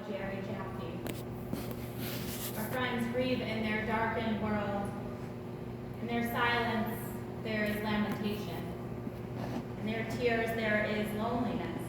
of Jerry Jaffe. Our friends grieve in their darkened world. In their silence, there is lamentation. In their tears, there is loneliness.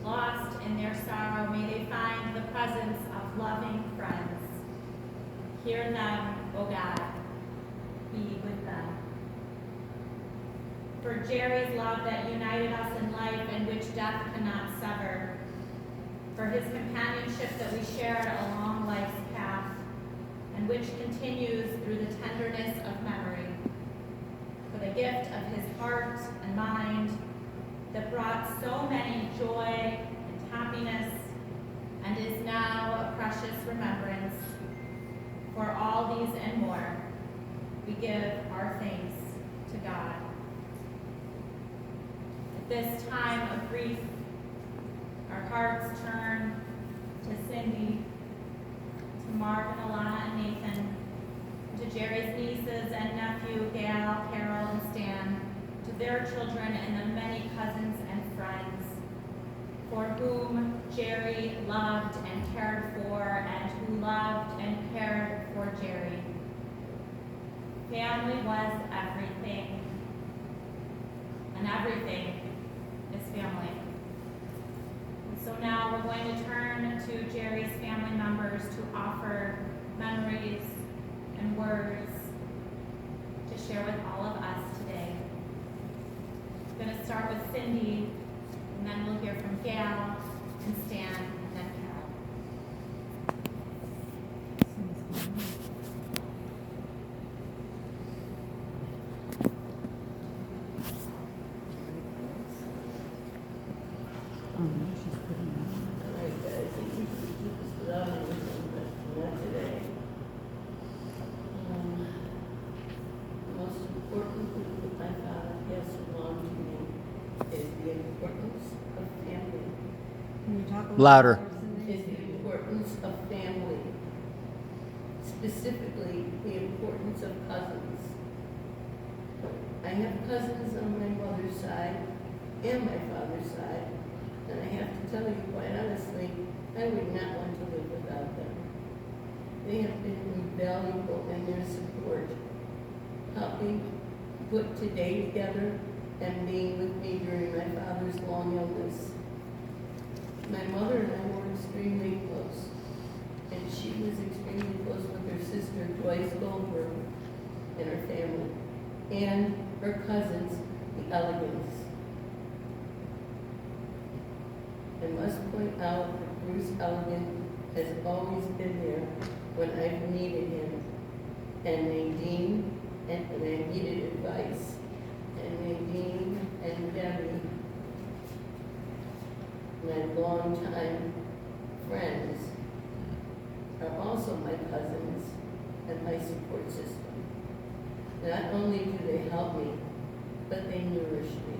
Lost in their sorrow, may they find the presence of loving friends. Hear them, O God, be with them. For Jerry's love that united us in life and which death cannot sever. For his companionship that we shared along life's path and which continues through the tenderness of memory. For the gift of his heart and mind that brought so many joy and happiness and is now a precious remembrance. For all these and more, we give our thanks to God. At this time of grief, our hearts turn to Cindy, to Mark and Alana and Nathan, to Jerry's nieces and nephew, Gail, Carol, and Stan, to their children and the many cousins and friends for whom Jerry loved and cared for and who loved and cared for Jerry. Family was everything, and everything is family. And so now we're going to turn to Jerry's family members to offer memories and words to share with all of us today. I'm going to start with Cindy, and then we'll hear from Gail and Stan, and then Carol. Louder. Is the importance of family, specifically the importance of cousins. I have cousins on my mother's side and my father's side, and I have to tell you quite honestly, I would not want to live without them. They have been invaluable in their support, helping put today together and being with me during my father's long illness. My mother and I were extremely close, and she was extremely close with her sister, Joyce Goldberg, and her family, and her cousins, the Elegans. I must point out that Bruce Elegant has always been there when I've needed him, and Nadine, and I needed advice, and Nadine and Debbie, my longtime friends, are also my cousins and my support system. Not only do they help me, but they nourish me.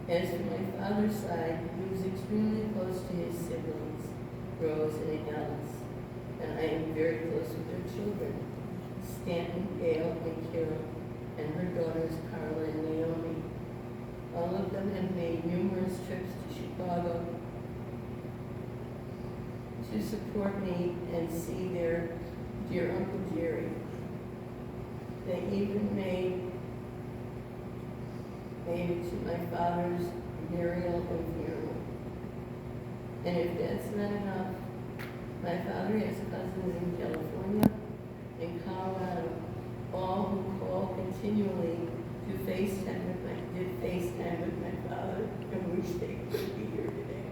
As for my father's side, he was extremely close to his siblings, Rose and Alice, and I am very close with their children, Stanton, Gail, and Carol, and her daughters, Carla and Naomi. All of them have made numerous trips to Chicago to support me and see their dear Uncle Jerry. They even made it to my father's burial and funeral. And if that's not enough, my father has cousins in California and Colorado, all who call continually to FaceTime with my father and wish they could be here today.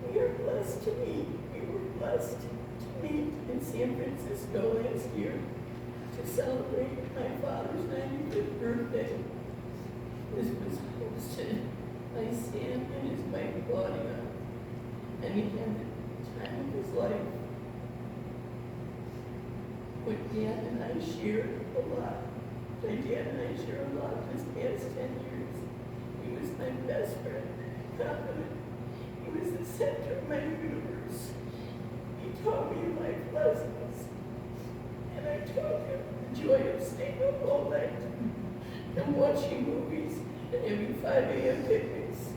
We are blessed to meet. We were blessed to meet in San Francisco last year to celebrate my father's 95th birthday. This was hosted by Stan and his wife Claudia, and he had the time of his life. What Dad and I shared a lot. My dad and I share a lot this past 10 years. He was my best friend, confidant. He was the center of my universe. He taught me life lessons. And I taught him the joy of staying up all night and watching movies and having 5 a.m. picnics.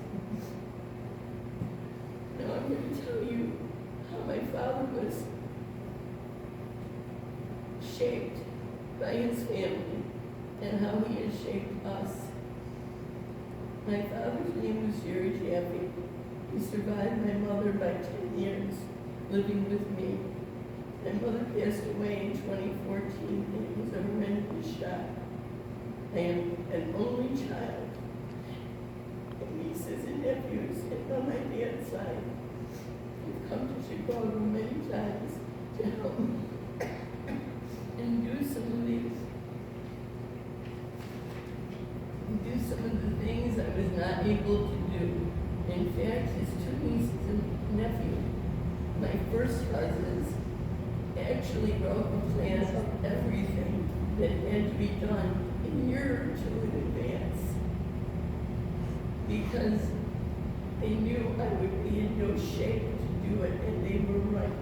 shaped by his family and how he has shaped us. My father's name was Jerry Jaffe. He survived my mother by 10 years, living with me. My mother passed away in 2014, and it was a horrendous shock. I am an only child, and nieces and nephews, and on my dad's side, have come to Chicago many times to help me and do some of the things I was not able to do. In fact, his two nieces and nephew, my first cousins, actually wrote a plan of everything that had to be done a year or two in advance, because they knew I would be in no shape to do it, and they were right.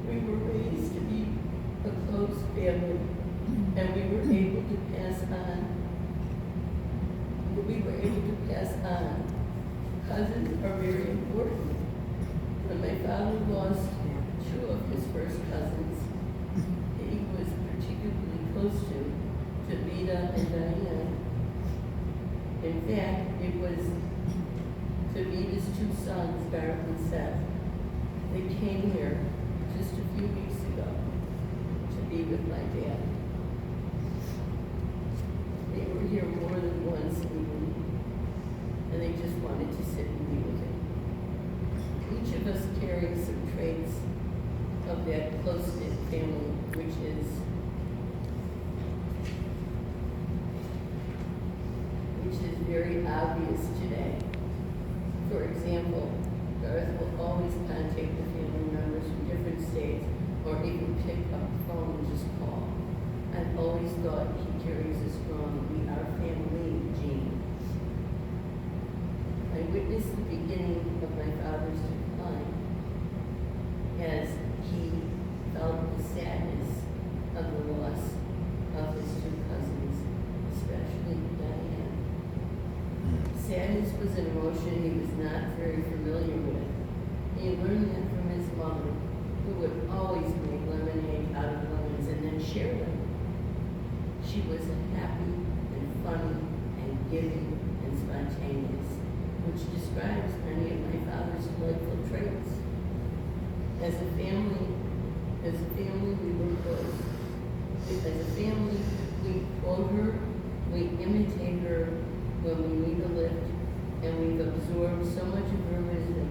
We were raised to be a close family, and we were able to pass on. Cousins are very important. When my father lost two of his first cousins, he was particularly close to Vida and Diane. In fact, it was Vida's two sons, Gareth and Seth. They came here just a few weeks ago to be with my dad. They were here more than once even, and they just wanted to sit and be with him. Each of us carries some traits of that close-knit family, which is very obvious today. For example, Gareth will always contact the family members from different states, or even pick up the phone and just call. I've always thought he carries a strong "we are family" gene. I witnessed the beginning of my father's decline as he felt the sadness of the loss of his two cousins, especially Diane. Sadness was an emotion he was not very familiar with. He learned that from his mother, who would always make lemonade out of lemons and then share them. She was happy and funny and giving and spontaneous, which describes many of my father's delightful traits. As a family, we were close. As a family, we quote her, we imitate her when we need a lift, and we've absorbed so much of her wisdom,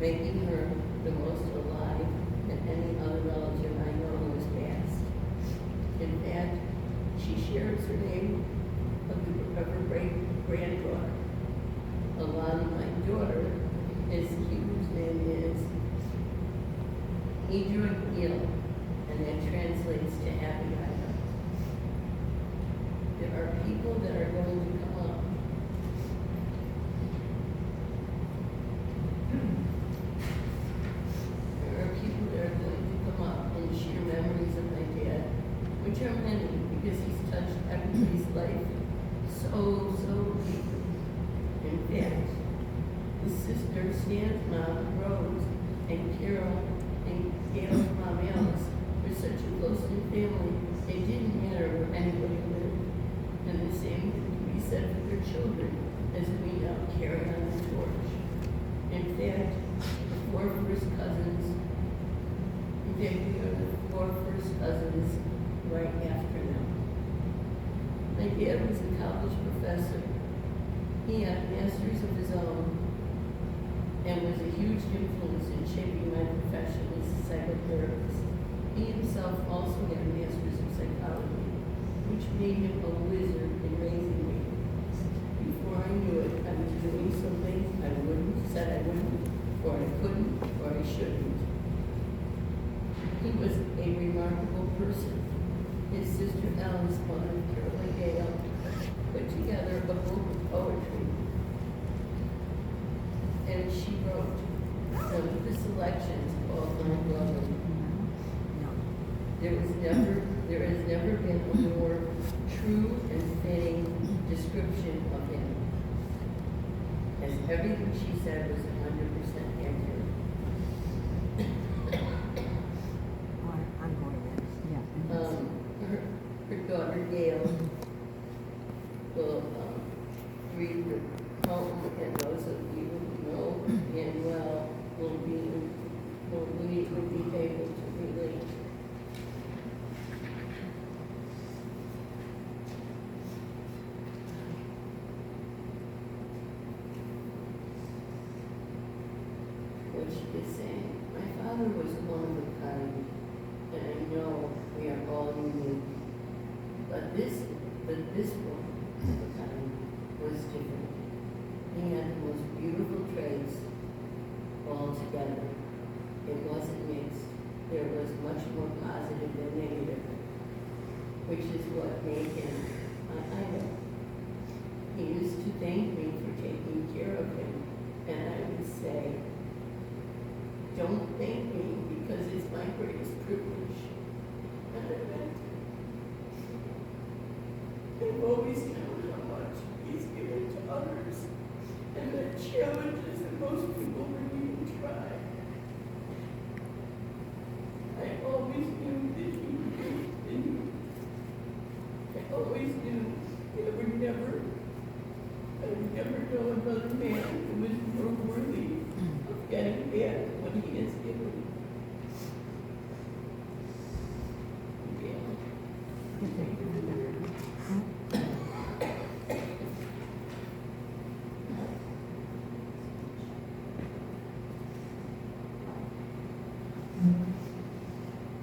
making her the most alive than any other relative I know who has passed. In fact, she shares her name of her great-granddaughter. Alana, my daughter, his Hebrew name is Idra Gil, and that translates to Abigail. There are people that are going to come up. There are people that are going to come up and share memories of my dad, which are many, because he's touched everybody's life so deeply. In fact, his sister Stan's mom, Rose, and Carol and Gail's mom, Alice, were such a close-knit family, it didn't matter where anybody lived. And the same can be said for their children, as we now carry on the torch. In fact, the four first cousins right after them. My dad was a college professor. He had a master's of his own and was a huge influence in shaping my profession as a psychotherapist. He himself also had a master's of psychology, which made him a wizard in raising me. Before I knew it, I was doing something I said I wouldn't, or I couldn't, or I shouldn't. He was a remarkable person. His sister Ellen's mother, Carolyn Gale, put together a book of poetry. And she wrote one of the selections called My Brother. There has never been a more true and fitting description of him, as everything she said was 100% accurate. I'm going to what she was saying. My father was one of a kind, and I know we are all unique. But this one of a kind was different. He had the most beautiful traits all together. It wasn't mixed. There was much more positive than negative, which is what made him my idol. He used to thank me for taking care of him, and I would say, don't thank me because it's my greatest privilege. And I meant it. I've always known how much he's given to others, and the challenges that most people wouldn't even try. I always knew that he would continue. I always knew that I would never know another man who was more worthy of getting back what he has given.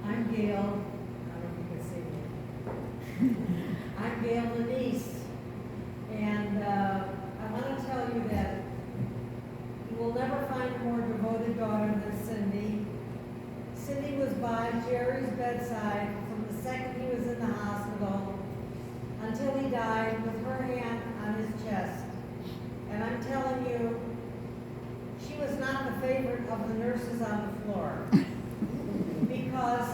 I'm Gail. I don't think I say that. I'm Gail Denise, and I want to tell you that you will never find a more devoted daughter than Cindy. Cindy was by Jerry's bedside from the second he was in the hospital until he died with her hand on his chest. And I'm telling you, she was not the favorite of the nurses on the floor. Because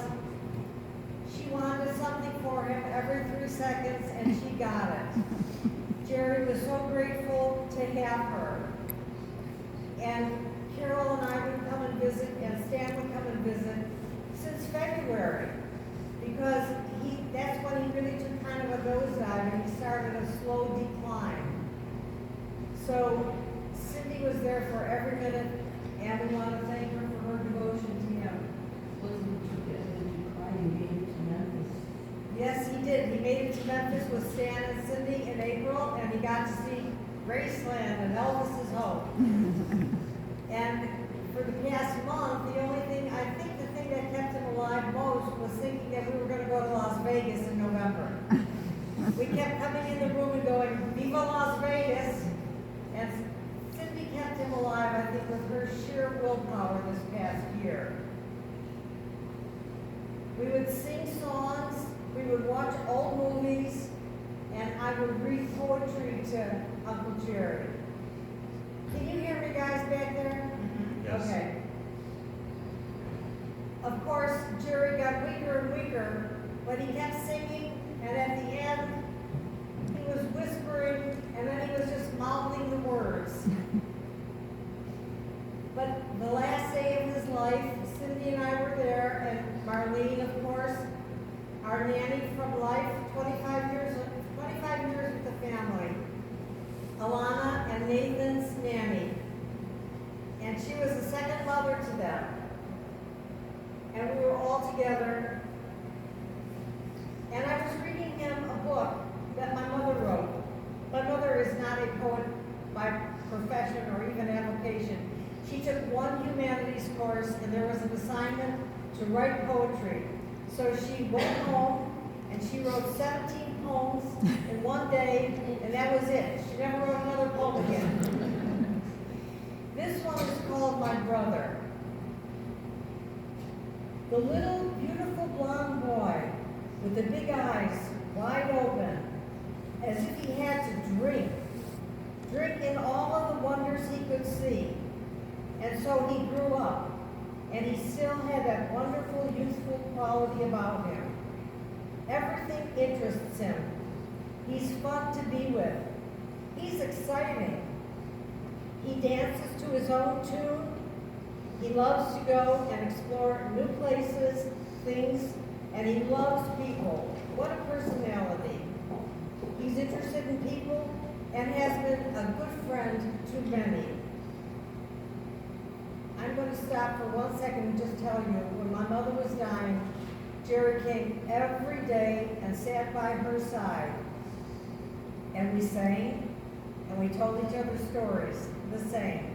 she wanted something for him every 3 seconds, and she got it. Jerry was so grateful to have her. And Carol and I would come and visit, and Stan would come and visit since February, because that's when he really took kind of a nosedive, and he started a slow decline. So Cindy was there for every minute, and we want to thank her for her devotion to him. Yes, he did. He made it to Memphis with Stan and Cindy in April, and he got to see Graceland and Elvis's home. And for the past month, the thing that kept him alive most was thinking that we were going to go to Las Vegas in November. We kept coming in the room and going, "Viva Las Vegas!" And Cindy kept him alive, I think, with her sheer willpower this past year. We would sing songs, we would watch old movies, and I would read poetry to Uncle Jerry. Can you hear me, guys, back there? Yes. Okay. Of course, Jerry got weaker and weaker, but he kept singing, and at the end, he was whispering, and then he was just mouthing the words. But the last day of his life, Cindy and I were there, and Marlene, of course, our nanny from life, 25 years with the family. Alana and Nathan's nanny. And she was the second mother to them. And we were all together. And I was reading him a book that my mother wrote. My mother is not a poet by profession or even avocation. She took one humanities course, and there was an assignment to write poetry. So she went home and she wrote 17 poems in one day, and that was it. She never wrote another poem again. This one is called My Brother. The little beautiful blonde boy with the big eyes wide open, as if he had to drink in all of the wonders he could see. And so he grew up, and he still had that wonderful youthful quality about him. Everything interests him. He's fun to be with. He's exciting. He dances to his own tune. He loves to go and explore new places, things, and he loves people. What a personality. He's interested in people and has been a good friend to many. I'm going to stop for 1 second and just tell you, when my mother was dying, Jerry came every day and sat by her side. And we sang, and we told each other stories, the same.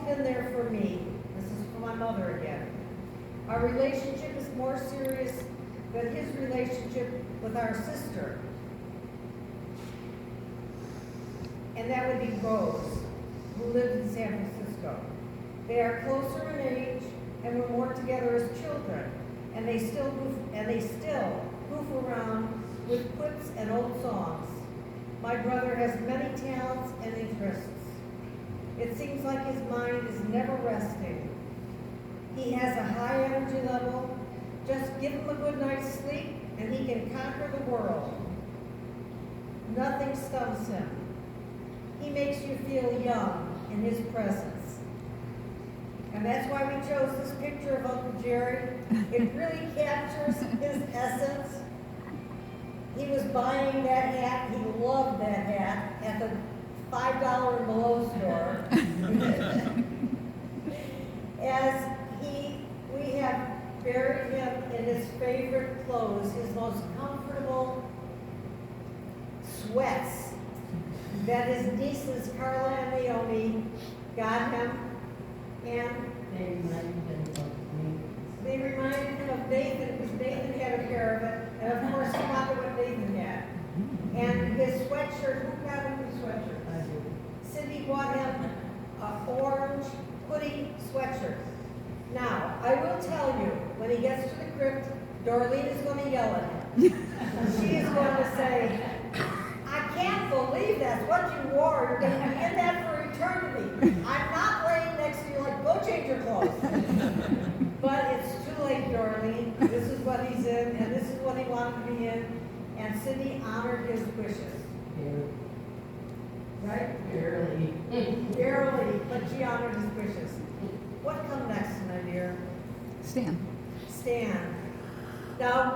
been there for me. This is for my mother again. Our relationship is more serious than his relationship with our sister. And that would be Rose, who lived in San Francisco. They are closer in age and were more together as children, and they still goof around with quips and old songs. My brother has many talents and interests. It seems like his mind is never resting. He has a high energy level. Just give him a good night's sleep and he can conquer the world. Nothing stumps him. He makes you feel young in his presence. And that's why we chose this picture of Uncle Jerry. It really captures his essence. He was buying that hat, he loved that hat, at the $5 and below store. We have buried him in his favorite clothes, his most comfortable sweats that his nieces Carla and Naomi got him, and they reminded him of Nathan, because Nathan had a pair of it, and of course he wanted what Nathan had. And his sweatshirt, who got him his sweatshirt? I did. Cindy bought him an orange hoodie sweatshirt. Now, I will tell you, when he gets to the crypt, Darlene is going to yell at him. She is going to say, I can't believe that's what you wore. You're going to be in that for eternity. I'm not laying next to you like, go change your clothes. But it's too late, Darlene. This is what he's in, and this is what he wanted to be in. And Cindy honored his wishes. Right? Barely. Barely, but she honored his wishes. What come next, my dear? Stan. Stan. Now,